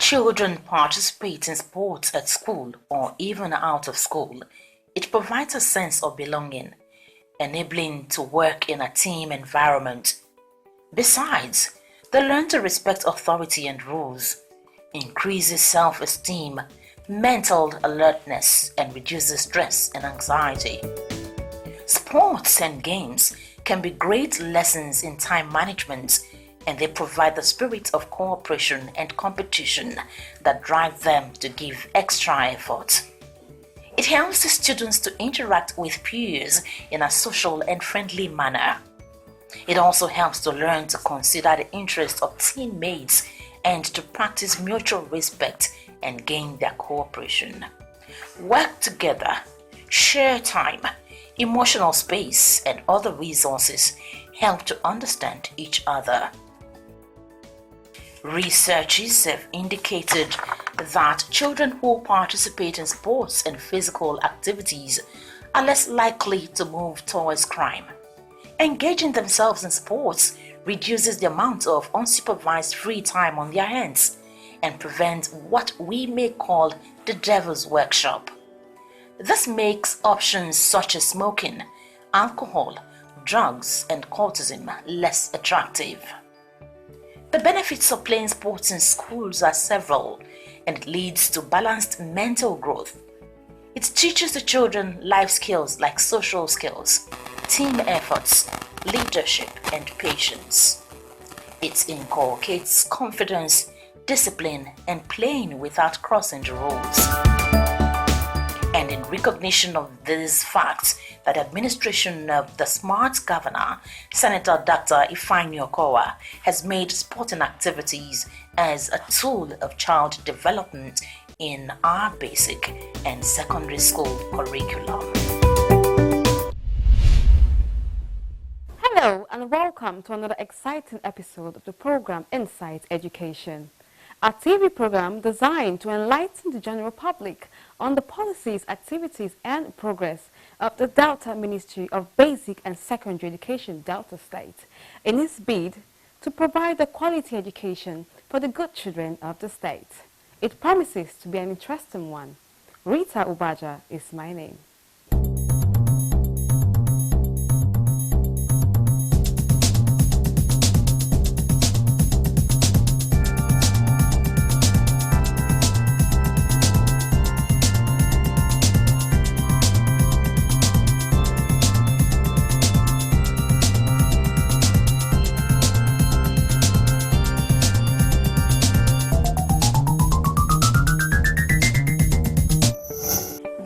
children participate in sports at school or even out of school, it provides a sense of belonging, enabling to work in a team environment. Besides, they learn to respect authority and rules, increases self-esteem, mental alertness, and reduces stress and anxiety. Sports and games can be great lessons in time management, and they provide the spirit of cooperation and competition that drive them to give extra effort. It helps the students to interact with peers in a social and friendly manner. It also helps to learn to consider the interests of teammates and to practice mutual respect and gain their cooperation. Work together, share time, emotional space, and other resources help to understand each other. Researchers have indicated that children who participate in sports and physical activities are less likely to move towards crime. Engaging themselves in sports reduces the amount of unsupervised free time on their hands and prevents what we may call the devil's workshop. This makes options such as smoking, alcohol, drugs, and cultism less attractive. The benefits of playing sports in schools are several, and it leads to balanced mental growth. It teaches the children life skills like social skills, team efforts, leadership, and patience. It inculcates confidence, discipline, and playing without crossing the rules. And in recognition of these facts, that administration of the smart governor, Senator Dr. Ifeanyi Okowa, has made sporting activities as a tool of child development in our basic and secondary school curriculum. Hello and welcome to another exciting episode of the program Insight Education, a TV program designed to enlighten the general public on the policies, activities, and progress of the Delta Ministry of Basic and Secondary Education, Delta State, in its bid to provide a quality education for the good children of the state. It promises to be an interesting one. Rita Ubaja is my name.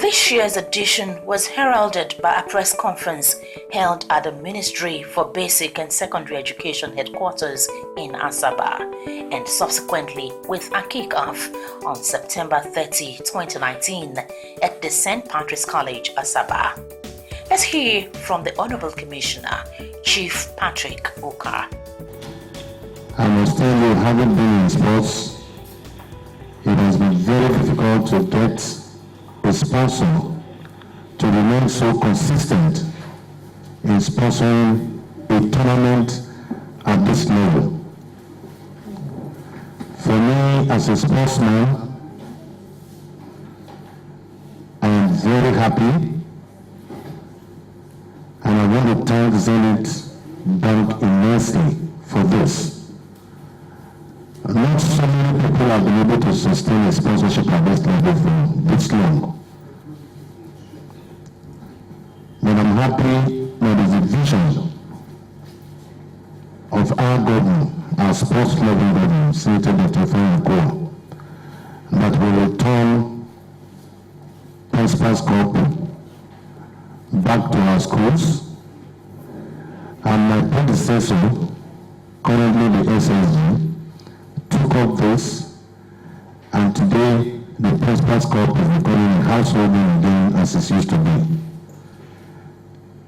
This year's edition was heralded by a press conference held at the Ministry for Basic and Secondary Education headquarters in Asaba, and subsequently with a kick-off on September 30, 2019 at the St. Patrick's College, Asaba. Let's hear from the Honorable Commissioner, Chief Patrick Okar. I must tell you, having been in sports, it has been very difficult to get a sponsor to remain so consistent in sponsoring a tournament at this level. For me, as a sportsman, I am very happy, and I want to thank Zenith Bank immensely for this. Not so many people have been able to sustain a sponsorship at this level for this long. But I'm happy that there is a vision of our government, our sports level government, Senator Dr. Ifeanyi Okowa, that will return Principal's Cup back to our schools. And my predecessor, currently the SSG, took up this, and today the Principal's Cup is becoming a household name again as it used to be.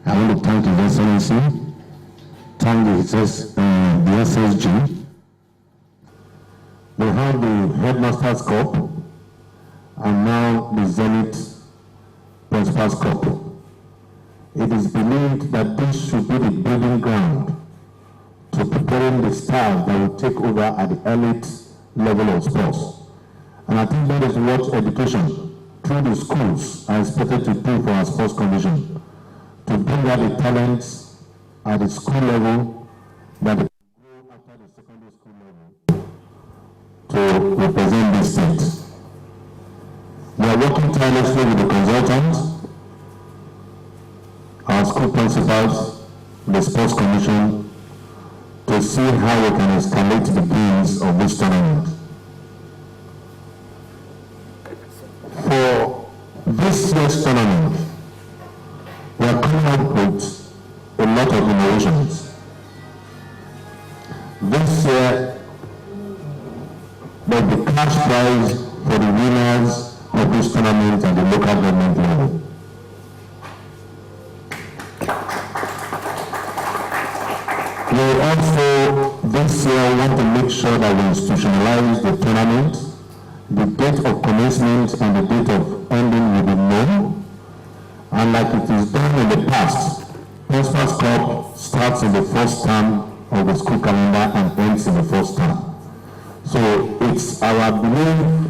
I want to thank His Excellency, thank the SSG. We have the Headmaster's Cup and now the Zenith Principal's Cup. It is believed that this should be the breeding ground to preparing the staff that will take over at the elite level of sports And I think that is what education through the schools are expected to do for our sports commission, to bring out the talents at the school level that they can grow after the secondary school level to represent the state. We are working tirelessly with the consultants, our school principals, the sports commission, to see how we can escalate the gains of this tournament. For this year's tournament, we are coming up with a lot of innovations. This year, there will be cash prize for the winners of this tournament at the local government level. We also, this year, want to make sure that we institutionalize the tournament. The date of commencement and the date of ending will be known. And like it is done in the past, Principal's Cup starts in the first term of the school calendar and ends in the first term. So it's our belief,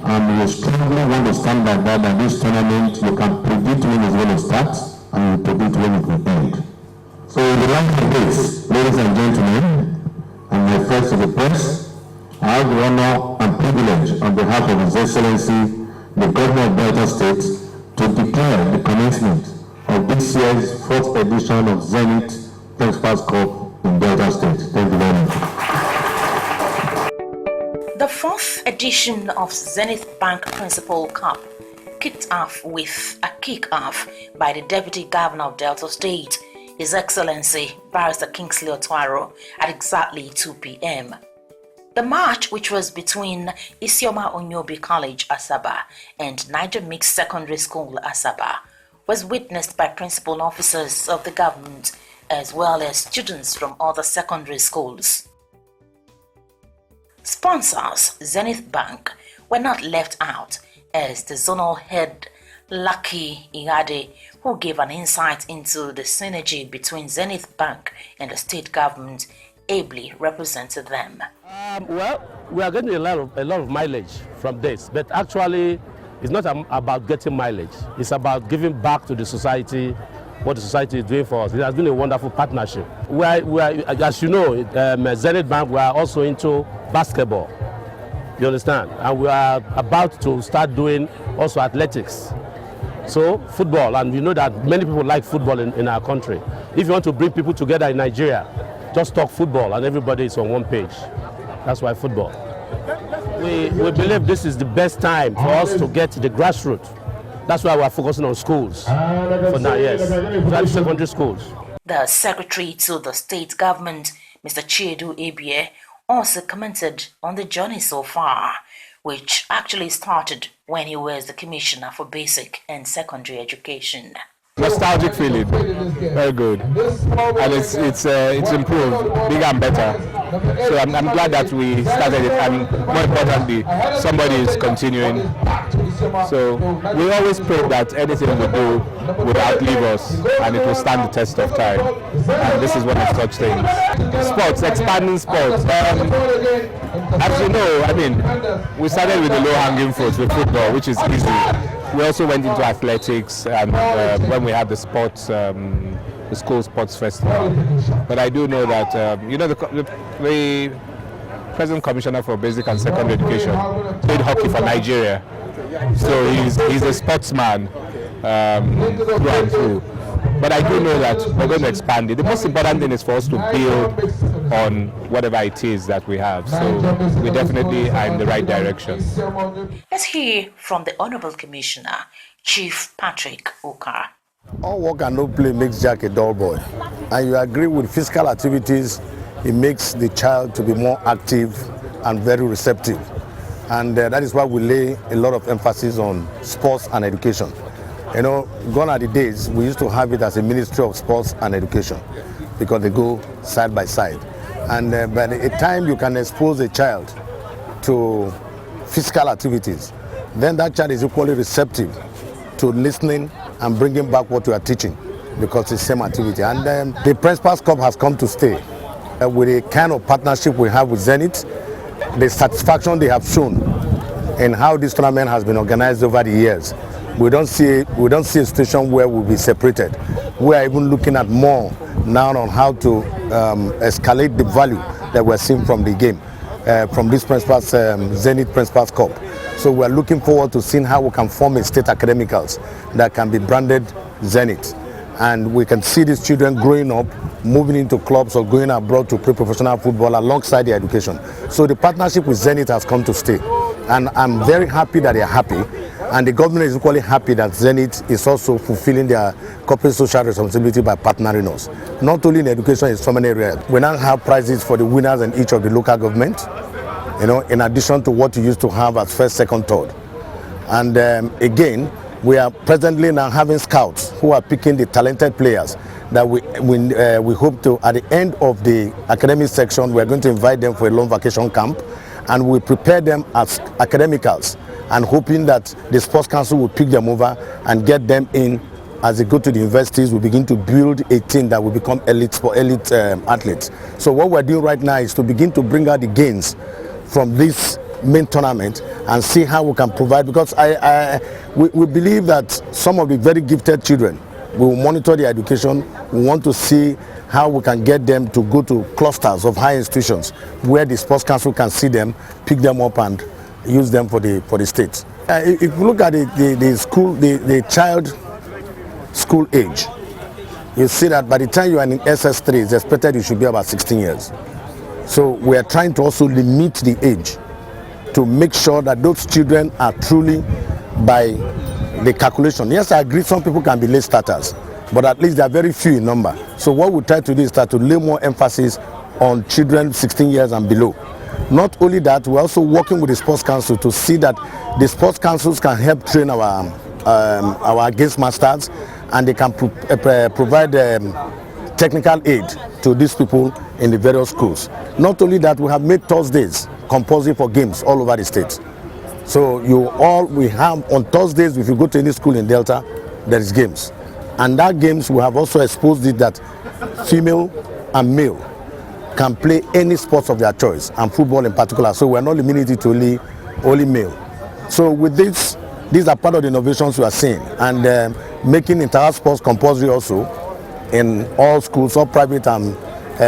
and we strongly want to stand by that this tournament, you can predict when it's going to start and you predict when it will end. So in the light of this, ladies and gentlemen, and my friends of the press, I have the honor and privilege on behalf of His Excellency, the Governor of Delta State, to declare the commencement of this year's fourth edition of Zenith Principal's Cup in Delta State. Thank you very much. The fourth edition of Zenith Bank Principal Cup kicked off with a kick-off by the Deputy Governor of Delta State, His Excellency Barrister Kingsley Otuaro, at exactly 2 p.m. The match, which was between Isioma Onyobi College, Asaba, and Niger Mixed Secondary School, Asaba, was witnessed by principal officers of the government as well as students from other secondary schools. Sponsors Zenith Bank were not left out, as the zonal head Lucky Igade, who gave an insight into the synergy between Zenith Bank and the state government, ably represented them. Well, we are getting a lot of mileage from this, but actually it's not about getting mileage. It's about giving back to the society what the society is doing for us. It has been a wonderful partnership. We are, as you know, Zenith Bank, we are also into basketball. You understand? And we are about to start doing also athletics. So football, and we know that many people like football in our country. If you want to bring people together in Nigeria, just talk football and everybody is on one page. That's why football. We believe this is the best time for us to get the grassroots. That's why we are focusing on schools for now, yes. Secondary schools. The secretary to the state government, Mr. Chiedu Ebie, also commented on the journey so far, which actually started when he was the commissioner for basic and secondary education. Nostalgic feeling, very good, and it's improved, bigger and better. So I'm glad that we started it, and more importantly, somebody is continuing. So we always pray that anything we do will outlive us, and it will stand the test of time. And this is one of such things. Sports, expanding sports. As you know, I mean, we started with the low-hanging fruit with football, which is easy. We also went into athletics, and when we had the sports, the school sports festival. But I do know that you know the present commissioner for basic and secondary education played hockey for Nigeria, so he's a sportsman through and through. But I do know that we're going to expand it. The most important thing is for us to build on whatever it is that we have. So we definitely are in the right direction. Let's hear from the Honorable Commissioner, Chief Patrick Okar. All work and no play makes Jack a dull boy. And you agree with physical activities, it makes the child to be more active and very receptive. And that is why we lay a lot of emphasis on sports and education. You know, gone are the days we used to have it as a Ministry of Sports and Education because they go side by side. And by the time you can expose a child to physical activities, then that child is equally receptive to listening and bringing back what you are teaching because it's the same activity. And the Principal's Cup has come to stay. With the kind of partnership we have with Zenith, the satisfaction they have shown in how this tournament has been organized over the years. We don't see a situation where we'll be separated. We are even looking at more now on how to escalate the value that we're seeing from the game, from this Principal's Zenith Principal's Cup. So we're looking forward to seeing how we can form a state academicals that can be branded Zenith. And we can see these children growing up, moving into clubs or going abroad to play professional football alongside their education. So the partnership with Zenith has come to stay. And I'm very happy that they're happy. And the government is equally happy that Zenith is also fulfilling their corporate social responsibility by partnering us. Not only in education, in so many areas. We now have prizes for the winners in each of the local governments, in addition to what we used to have as first, second, third. And again, we are presently now having scouts who are picking the talented players that we hope to, at the end of the academic section, we are going to invite them for a long vacation camp, and we prepare them as academicals, and hoping that the sports council will pick them over and get them in. As they go to the universities, we begin to build a team that will become elite athletes. So what we're doing right now is to begin to bring out the gains from this main tournament and see how we can provide, because we believe that some of the very gifted children, we will monitor their education. We want to see how we can get them to go to clusters of high institutions where the sports council can see them, pick them up and use them for the state. If you look at the child school age, you see that by the time you are in SS3, it's expected you should be about 16 years. So we are trying to also limit the age to make sure that those children are truly by the calculation. Yes, I agree some people can be late starters, but at least they are very few in number. So what we try to do is start to lay more emphasis on children 16 years and below. Not only that, we're also working with the sports council to see that the sports councils can help train our games masters, and they can provide technical aid to these people in the various schools. Not only that, we have made Thursdays compulsory for games all over the state. So we have on Thursdays, if you go to any school in Delta, there is games. And that games, we have also exposed it that female and male can play any sports of their choice, and football in particular. So we're not limited it to only male. So with this, these are part of the innovations we are seeing, and making inter-house sports compulsory also in all schools, all private and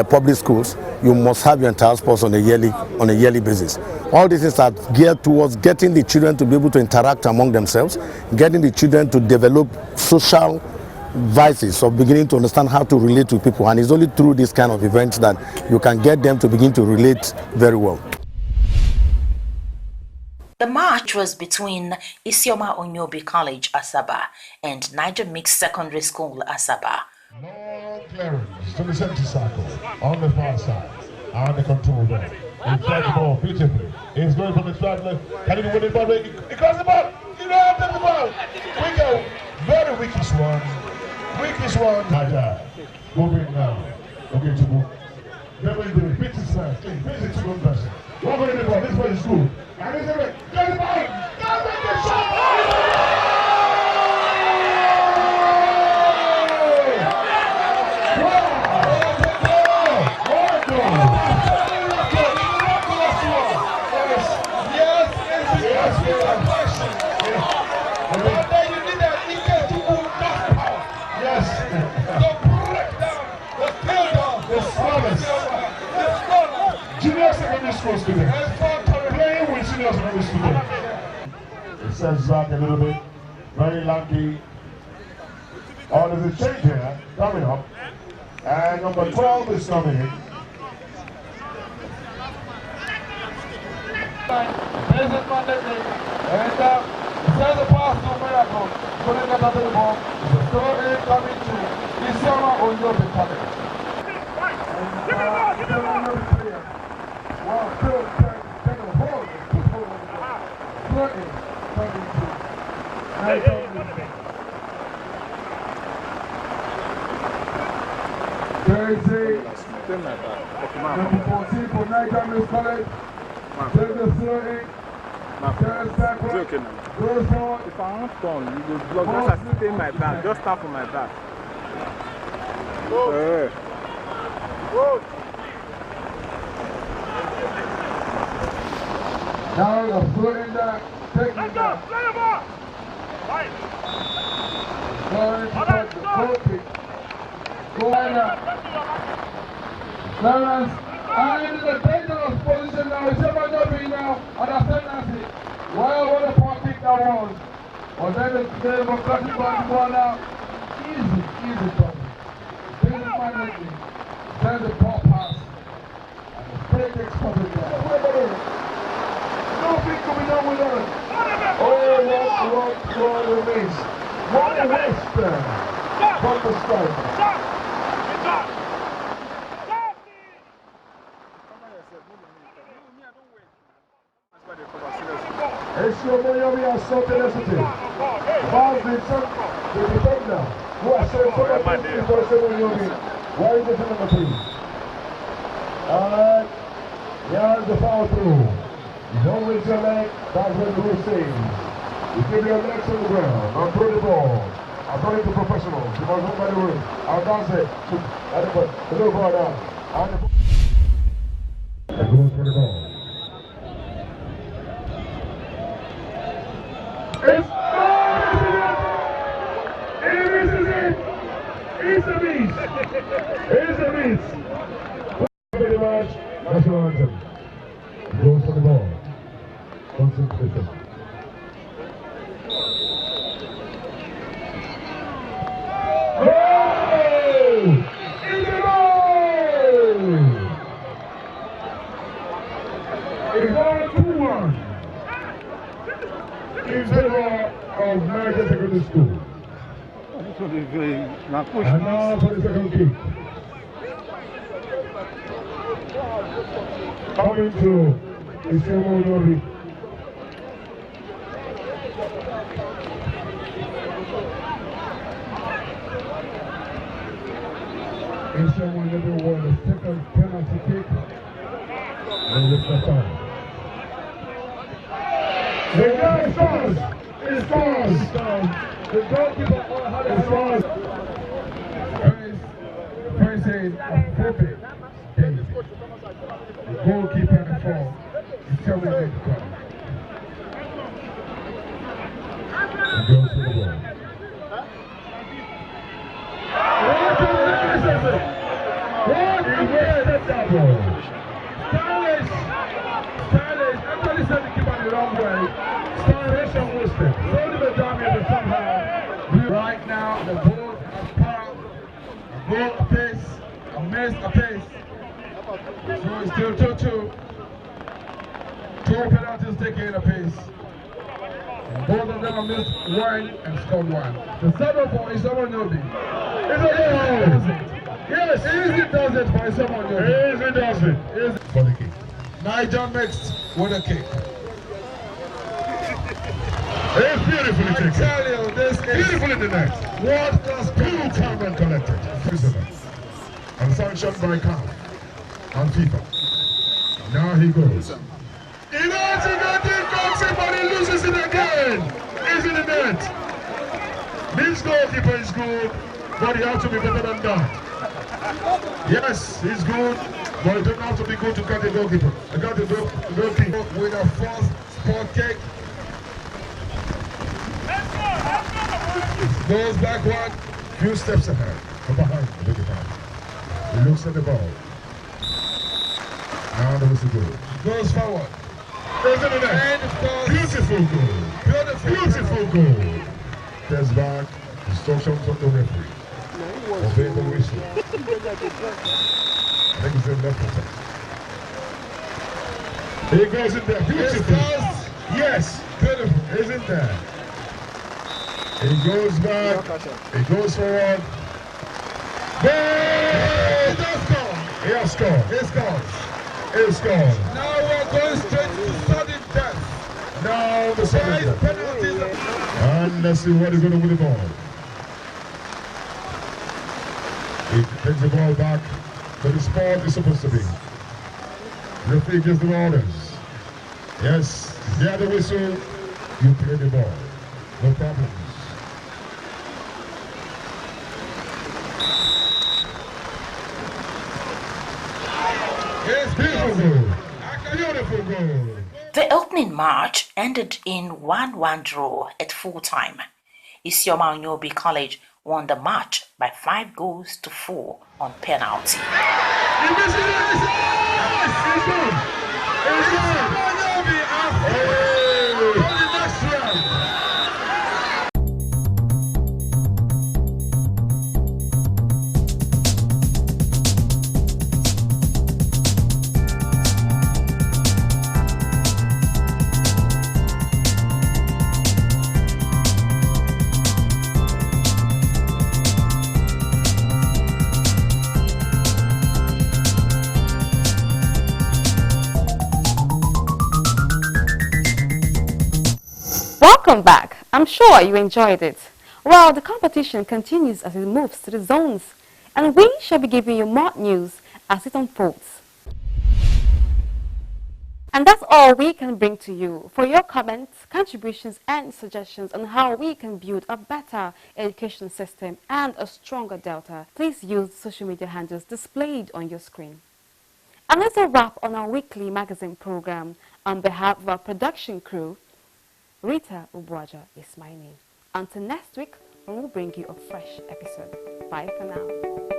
public schools. You must have your inter-house sports on a yearly basis. All these things are geared towards getting the children to be able to interact among themselves, getting the children to develop social vices of beginning to understand how to relate to people. And it's only through this kind of events that you can get them to begin to relate very well. The match was between Isioma Onyobi College, Asaba, and Niger Mixed Secondary School, Asaba. Long clearance to the center circle, on the far side, on the control there. He flies the ball beautifully. He's going from the side left. Can he win it ball? He crossed the ball. He ran up the ball. We go. Very weakish one. Weakish one. Moving now. Okay, to move. Then we do it. Pitch it first. Pitch it to one person. One way the ball. This way is good. And he's going to get the ball. Go make the shot. Playing with senior secondary students. It sends back a little bit. Very lucky. Oh, there's a change here coming up. And number 12 is coming in. There's a mandate. And there's a pass to Miracle. Putting it under the ball. The throw in coming to Isioma Onyobi College. Wow, good. Take a hold. Thursday, number 14 for Niger Mixed College. Take the throw in. Turns backward. Goes forward. If I want turn, you go block. Just stay in my back. Just stand for my back. Go. Now the throw in that. Take me now. Right. Going to goal kick. Go now. Clarence, I'm in the dangerous position now. It's about jumping now. And I said nothing. Well, what a poor kick that was. But then they were cutting back the ball now. Easy touch. Didn't manage it. Then the poor pass. And the straight exploded there. Nothing to be done with us. Oh, what a waste. What a waste there. From the striker. Ezio Moyomi has so tenacity. Ball the defender who has shown so much tenacity for Ezio Moyomi. Why is it number 3? Alright, here's the foul through. You don't raise your leg, that's what the rule says. You keep your legs on the ground, don't throw the ball. According to professionals, you must look by the rule. I'll dance it. The little ball down. And the goes for the ball. It's a beast. It's a beast. Very much. National anthem. Goes for the ball. Concentration. Goal! It's a goal! It's all 2-1. In favor of American Secondary School. And now for the second kick. Coming to Ezio Moyomi. Ezio Moyomi won the second penalty kick. And it's the time. The guy scores! He scores! The goalkeeper had a scores! Facing a perfect David. The goalkeeper in the form is telling him to come. He goes to the ball. What a wasted that ball! Stylish actually sent the keeper the wrong way. Stylish wasted. So did the damage somehow. Right now, the ball has power. Go apace, a miss apace. So it's still 2-2. 2 penalties taken apace. And both of them have missed 1 and scored 1. The 7-4 is Ezio Moyomi. Yes, easy does it for Ezio Moyomi. Easy does it. Easy for the kick. Nigel mixed with a kick. It's beautifully taken. I tell you, this is beautiful in the net. World class, cool, calm and collected. And sanctioned by CAF and FIFA. Now he goes. He knows he got it, comes in, but he loses it again. He's in the net. This goalkeeper is good, but he has to be better than that. Yes, he's good, but he doesn't have to be good to cut the goalkeeper. I got the goalkeeper with a first spot kick. Goes backward, few steps ahead, from behind the goalkeeper. He looks at the ball. Now the whistle goes. Goes forward. Goes in the net. Beautiful goal. Beautiful goal. Steps back. Instructions from the referee. Obey the whistle. I think it's in left footer. He goes in there. Beautiful. Yes. Beautiful. He's in there. He goes back. He goes forward. Goal! He does score. He has scored. He scores. He scores. Now we're going straight to sudden death. Now the sudden death. Penalties. And let's see what he's going to win the ball. He takes the ball back to the spot it's supposed to be. Referee gives the orders. Yes, hear the whistle, you play the ball. No problems. It's beautiful goal. Beautiful goal. The opening match ended in 1-1 draw at full-time. Isioma Onyobi College won the match by 5-4 on penalty. Welcome back. I'm sure you enjoyed it. Well, the competition continues as it moves to the zones, and we shall be giving you more news as it unfolds. And that's all we can bring to you. For your comments, contributions, and suggestions on how we can build a better education system and a stronger Delta, please use the social media handles displayed on your screen. And that's a wrap on our weekly magazine program. On behalf of our production crew, Rita Ubuaja is my name. Until next week, when we'll bring you a fresh episode. Bye for now.